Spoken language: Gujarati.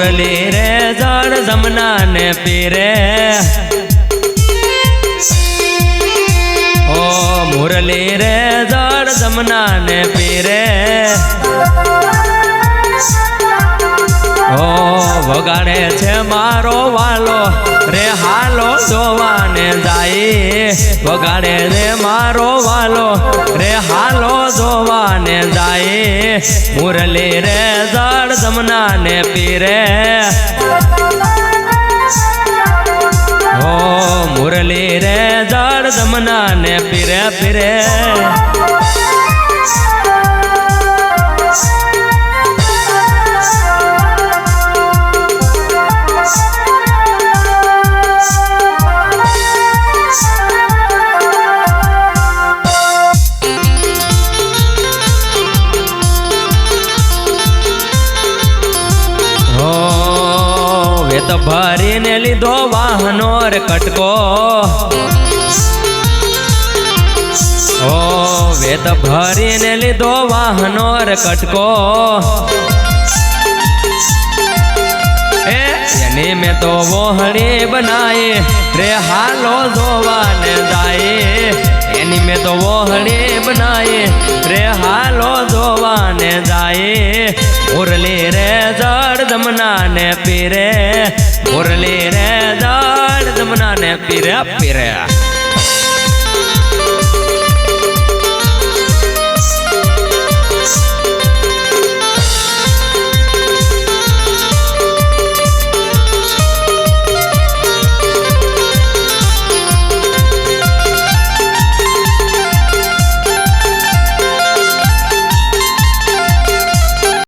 મુરલી રે જળ જમના ને પીરે ઓ મુરલી રે જળ જમના ને પીરે ઓ વગાડે છે મારો વાલો રે હાલો જોવાને જાય વગાડે રે મારો વાલો રે હાલો જોવાને જાય મુરલી રે જળ જમના ને પીરે ઓ મુરલી રે જળ જમના ને પીરે પીરે વેત ભરીને લીધો વાહનો રે કટકો ઓ વેત ભરીને લીધો વાહનો રે કટકો એની મેં તો વોહણી બનાય રે હાલો જોવાને જાય એની મેં તો વોહણી બનાય રે હાલો જોવાને જાય મુરલી રે જળ જમના ને પીરે મુરલી રે જળ જમના ને પીરે પીરે